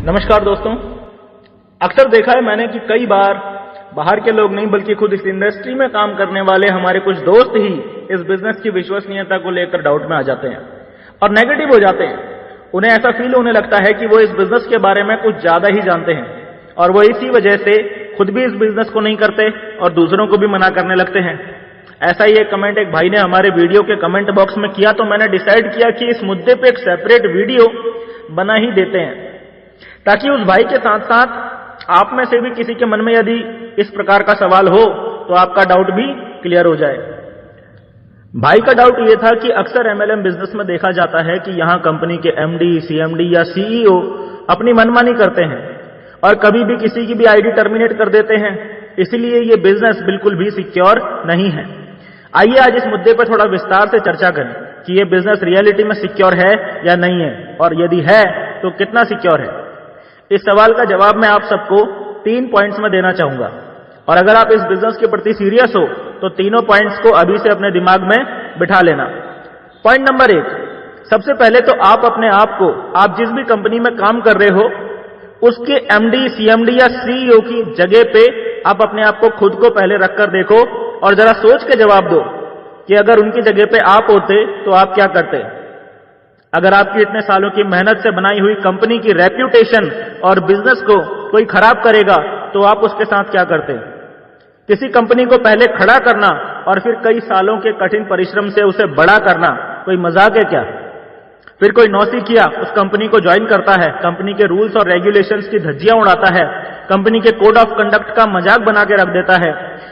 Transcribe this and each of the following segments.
नमस्कार दोस्तों, अक्सर देखा है मैंने कि कई बार बाहर के लोग नहीं बल्कि खुद इस इंडस्ट्री में काम करने वाले हमारे कुछ दोस्त ही इस बिजनेस की विश्वसनीयता को लेकर डाउट में आ जाते हैं और नेगेटिव हो जाते हैं। उन्हें ऐसा फील होने लगता है कि वो इस बिजनेस के बारे में कुछ ज्यादा ही जानते हैं और वो इसी वजह से खुद भी इस बिजनेस को नहीं करते और दूसरों को भी मना करने लगते हैं। ऐसा ही एक कमेंट एक भाई ने हमारे वीडियो के कमेंट बॉक्स में किया, तो मैंने डिसाइड किया कि इस मुद्दे पे एक सेपरेट वीडियो बना ही देते हैं ताकि उस भाई के साथ साथ आप में से भी किसी के मन में यदि इस प्रकार का सवाल हो तो आपका डाउट भी क्लियर हो जाए। भाई का डाउट यह था कि अक्सर एमएलएम बिजनेस में देखा जाता है कि यहां कंपनी के एमडी, सीएमडी या सीईओ अपनी मनमानी करते हैं और कभी भी किसी की भी आईडी टर्मिनेट कर देते हैं, इसलिए ये बिजनेस बिल्कुल भी सिक्योर नहीं है। आइए आज इस मुद्दे पर थोड़ा विस्तार से चर्चा करें कि ये बिजनेस रियलिटी में सिक्योर है या नहीं है, और यदि है तो कितना सिक्योर है। इस सवाल का जवाब मैं आप सबको 3 पॉइंट्स में देना चाहूंगा, और अगर आप इस बिजनेस के प्रति सीरियस हो तो तीनों पॉइंट्स को अभी से अपने दिमाग में बिठा लेना। पॉइंट नंबर 1, सबसे पहले तो आप अपने आप को, आप जिस भी कंपनी में काम कर रहे हो उसके एमडी, सीएमडी या सीईओ की जगह पे आप अपने आप को खुद को पहले रखकर देखो और जरा सोच के जवाब दो कि अगर उनकी जगह पे आप होते तो आप क्या करते। अगर आपकी इतने सालों की मेहनत से बनाई हुई कंपनी की रेप्यूटेशन और बिजनेस को कोई खराब करेगा तो आप उसके साथ क्या करते। किसी कंपनी को पहले खड़ा करना और फिर कई सालों के कठिन परिश्रम से उसे बड़ा करना कोई मजाक है क्या। फिर कोई नौसिखिया उस कंपनी को ज्वाइन करता है, कंपनी के रूल्स और रेगुलेशंस की धज्जियां उड़ाता है, कंपनी के कोड ऑफ कंडक्ट का मजाक बना के रख देता है,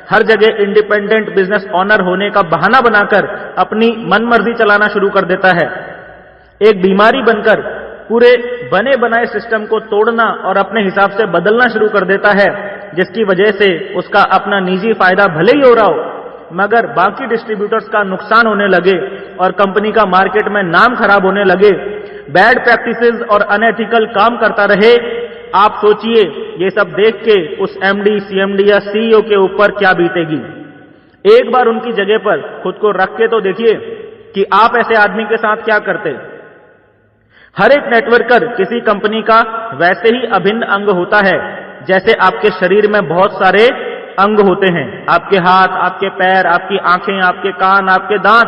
हर जगह इंडिपेंडेंट बिजनेस ऑनर होने का बहाना बनाकर अपनी मनमर्जी चलाना शुरू कर देता है। एक बीमारी बनकर पूरे बने बनाए सिस्टम को तोड़ना और अपने हिसाब से बदलना शुरू कर देता है, जिसकी वजह से उसका अपना निजी फायदा भले ही हो रहा हो मगर बाकी डिस्ट्रीब्यूटर्स का नुकसान होने लगे और कंपनी का मार्केट में नाम खराब होने लगे, बैड प्रैक्टिसेस और अनएथिकल काम करता रहे। आप सोचिए ये सब देख के उस एमडी, सीएमडी या सीईओ के ऊपर क्या बीतेगी। एक बार उनकी जगह पर खुद को रख के तो देखिए कि आप ऐसे आदमी के साथ क्या करते। हर एक नेटवर्कर किसी कंपनी का वैसे ही अभिन्न अंग होता है जैसे आपके शरीर में बहुत सारे अंग होते हैं, आपके हाथ, आपके पैर, आपकी आंखें, आपके कान, आपके दांत।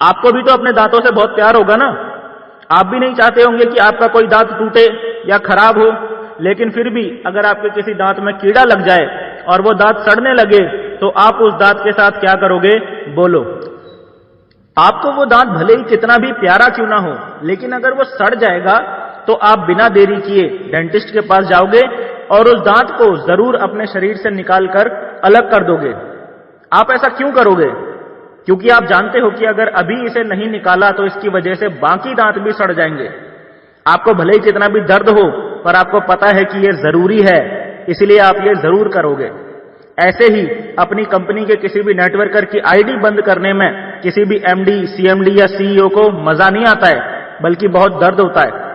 आपको भी तो अपने दांतों से बहुत प्यार होगा ना। आप भी नहीं चाहते होंगे कि आपका कोई दांत टूटे या खराब हो, लेकिन फिर भी अगर आपके किसी दांत में कीड़ा लग जाए और वो दांत सड़ने लगे तो आप उस दांत के साथ क्या करोगे, बोलो। आपको वो दांत भले ही कितना भी प्यारा क्यों ना हो, लेकिन अगर वो सड़ जाएगा तो आप बिना देरी किए डेंटिस्ट के पास जाओगे और उस दांत को जरूर अपने शरीर से निकालकर अलग कर दोगे। आप ऐसा क्यों करोगे? क्योंकि आप जानते हो कि अगर अभी इसे नहीं निकाला तो इसकी वजह से बाकी दांत भी सड़ जाएंगे। आपको भले ही कितना भी दर्द हो पर आपको पता है कि यह जरूरी है, इसलिए आप ये जरूर करोगे। ऐसे ही अपनी कंपनी के किसी भी नेटवर्कर की आईडी बंद करने में किसी भी एमडी, सीएमडी या सीईओ को मजा नहीं आता है, बल्कि बहुत दर्द होता है।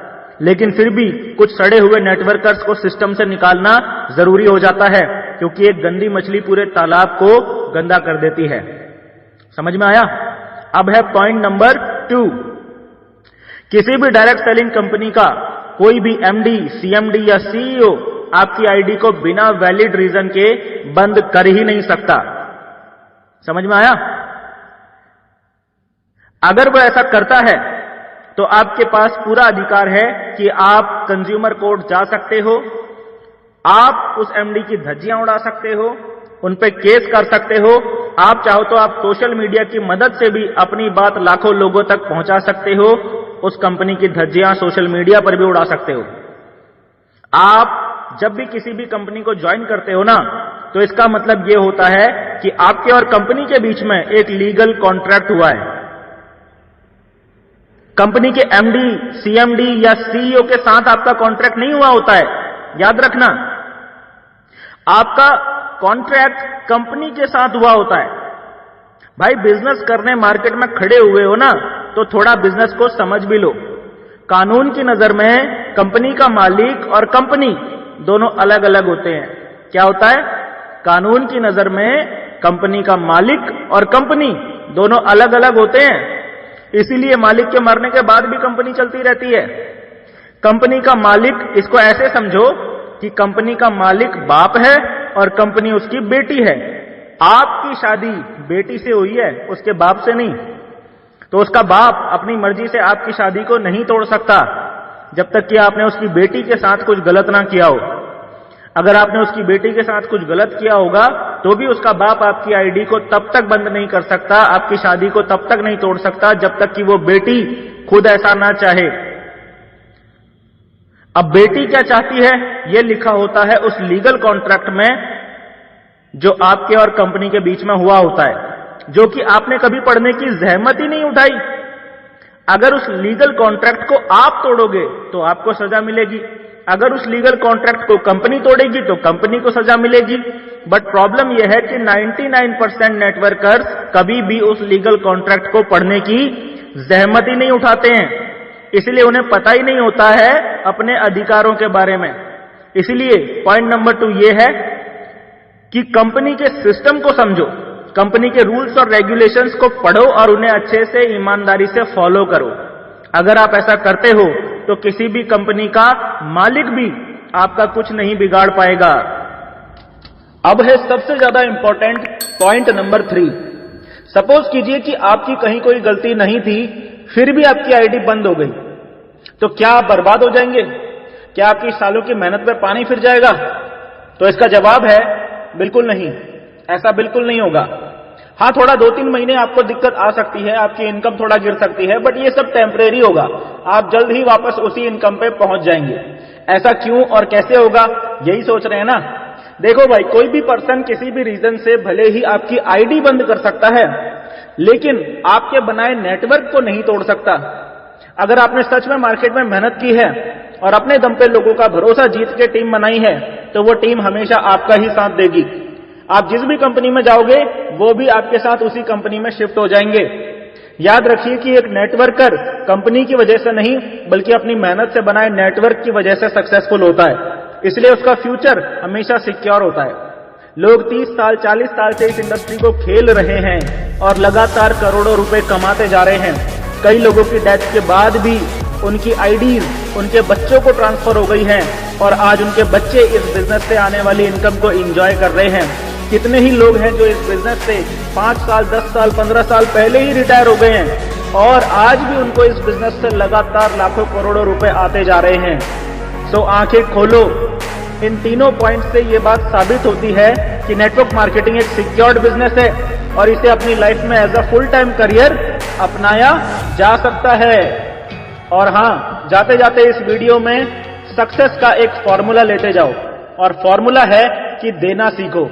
लेकिन फिर भी कुछ सड़े हुए नेटवर्कर्स को सिस्टम से निकालना जरूरी हो जाता है, क्योंकि एक गंदी मछली पूरे तालाब को गंदा कर देती है। समझ में आया? अब है पॉइंट नंबर 2। किसी भी डायरेक्ट सेलिंग कंपनी का कोई भी एमडी, सीएमडी या सीईओ आपकी आईडी को बिना वैलिड रीजन के बंद कर ही नहीं सकता। समझ में आया? अगर वो ऐसा करता है तो आपके पास पूरा अधिकार है कि आप कंज्यूमर कोर्ट जा सकते हो, आप उस एमडी की धज्जियां उड़ा सकते हो, उन पे केस कर सकते हो। आप चाहो तो आप सोशल मीडिया की मदद से भी अपनी बात लाखों लोगों तक पहुंचा सकते हो, उस कंपनी की धज्जियां सोशल मीडिया पर भी उड़ा सकते हो। आप जब भी किसी भी कंपनी को ज्वाइन करते हो ना, तो इसका मतलब यह होता है कि आपके और कंपनी के बीच में एक लीगल कॉन्ट्रैक्ट हुआ है। कंपनी के एमडी, सीएमडी या सीईओ के साथ आपका कॉन्ट्रैक्ट नहीं हुआ होता है, याद रखना। आपका कॉन्ट्रैक्ट कंपनी के साथ हुआ होता है। भाई बिजनेस करने मार्केट में खड़े हुए हो ना, तो थोड़ा बिजनेस को समझ भी लो। कानून की नजर में कंपनी का मालिक और कंपनी दोनों अलग अलग होते हैं। क्या होता है? कानून की नजर में कंपनी का मालिक और कंपनी दोनों अलग अलग होते हैं, इसीलिए मालिक के मरने के बाद भी कंपनी चलती रहती है। कंपनी का मालिक, इसको ऐसे समझो कि कंपनी का मालिक बाप है और कंपनी उसकी बेटी है। आपकी शादी बेटी से हुई है, उसके बाप से नहीं। तो उसका बाप अपनी मर्जी से आपकी शादी को नहीं तोड़ सकता जब तक कि आपने उसकी बेटी के साथ कुछ गलत ना किया हो। अगर आपने उसकी बेटी के साथ कुछ गलत किया होगा तो भी उसका बाप आपकी आईडी को तब तक बंद नहीं कर सकता, आपकी शादी को तब तक नहीं तोड़ सकता जब तक कि वो बेटी खुद ऐसा ना चाहे। अब बेटी क्या चाहती है यह लिखा होता है उस लीगल कॉन्ट्रैक्ट में जो आपके और कंपनी के बीच में हुआ होता है, जो कि आपने कभी पढ़ने की जहमत ही नहीं उठाई। अगर उस लीगल कॉन्ट्रैक्ट को आप तोड़ोगे तो आपको सजा मिलेगी, अगर उस लीगल कॉन्ट्रैक्ट को कंपनी तोड़ेगी तो कंपनी को सजा मिलेगी। बट प्रॉब्लम यह है कि 99% नेटवर्कर्स कभी भी उस लीगल कॉन्ट्रैक्ट को पढ़ने की जहमत ही नहीं उठाते हैं, इसलिए उन्हें पता ही नहीं होता है अपने अधिकारों के बारे में। इसलिए पॉइंट नंबर 2 यह है कि कंपनी के सिस्टम को समझो, कंपनी के रूल्स और रेगुलेशंस को पढ़ो और उन्हें अच्छे से ईमानदारी से फॉलो करो। अगर आप ऐसा करते हो तो किसी भी कंपनी का मालिक भी आपका कुछ नहीं बिगाड़ पाएगा। अब है सबसे ज्यादा इंपॉर्टेंट पॉइंट नंबर 3। सपोज कीजिए कि आपकी कहीं कोई गलती नहीं थी, फिर भी आपकी आईडी बंद हो गई, तो क्या आप बर्बाद हो जाएंगे? क्या आपकी सालों की मेहनत पे पानी फिर जाएगा? तो इसका जवाब है बिल्कुल नहीं, ऐसा बिल्कुल नहीं होगा। हाँ, थोड़ा 2-3 महीने आपको दिक्कत आ सकती है, आपकी इनकम थोड़ा गिर सकती है, बट ये सब टेम्परेरी होगा। आप जल्द ही वापस उसी इनकम पे पहुंच जाएंगे। ऐसा क्यों और कैसे होगा, यही सोच रहे हैं ना? देखो भाई, कोई भी पर्सन किसी भी रीजन से भले ही आपकी आईडी बंद कर सकता है, लेकिन आपके बनाए नेटवर्क को नहीं तोड़ सकता। अगर आपने सच में मार्केट में मेहनत की है और अपने दम पे लोगों का भरोसा जीत के टीम बनाई है, तो वो टीम हमेशा आपका ही साथ देगी। आप जिस भी कंपनी में जाओगे वो भी आपके साथ उसी कंपनी में शिफ्ट हो जाएंगे। याद रखिए कि एक नेटवर्कर कंपनी की वजह से नहीं बल्कि अपनी मेहनत से बनाए नेटवर्क की वजह से सक्सेसफुल होता है, इसलिए उसका फ्यूचर हमेशा सिक्योर होता है। लोग 30 साल 40 साल से इस इंडस्ट्री को खेल रहे हैं और लगातार करोड़ों रुपए कमाते जा रहे हैं। कई लोगों की डेथ के बाद भी उनकी आईडीज उनके बच्चों को ट्रांसफर हो गई हैं और आज उनके बच्चे इस बिजनेस से आने वाली इनकम को एंजॉय कर रहे हैं। कितने ही लोग हैं जो इस बिजनेस से 5 साल 10 साल 15 साल पहले ही रिटायर हो गए हैं और आज भी उनको इस बिजनेस से लगातार लाखों करोड़ों रुपए आते जा रहे हैं। सो आंखें खोलो, इन तीनों पॉइंट से ये बात साबित होती है कि नेटवर्क मार्केटिंग एक सिक्योर्ड बिजनेस है और इसे अपनी लाइफ में as a full time career अपनाया जा सकता है। और हाँ, जाते जाते इस वीडियो में सक्सेस का एक फॉर्मूला लेते जाओ, और फॉर्मूला है कि देना सीखो।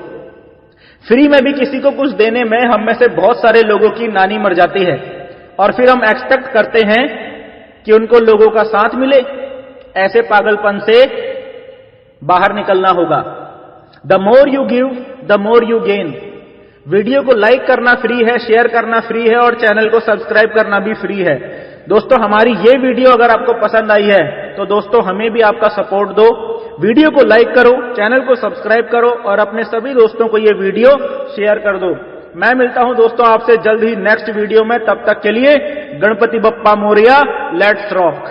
फ्री में भी किसी को कुछ देने में हम में से बहुत सारे लोगों की नानी मर जाती है और फिर हम एक्सपेक्ट करते हैं कि उनको लोगों का साथ मिले। ऐसे पागलपन से बाहर निकलना होगा। The more you give the more you gain. Video को लाइक करना फ्री है, शेयर करना फ्री है और चैनल को सब्सक्राइब करना भी फ्री है। दोस्तों, हमारी ये वीडियो अगर आपको पसंद आई है तो दोस्तों हमें भी आपका सपोर्ट दो। वीडियो को लाइक करो, चैनल को सब्सक्राइब करो और अपने सभी दोस्तों को ये वीडियो शेयर कर दो। मैं मिलता हूं दोस्तों आपसे जल्द ही नेक्स्ट वीडियो में। तब तक के लिए गणपति बप्पा मोरया, लेट्स रॉक।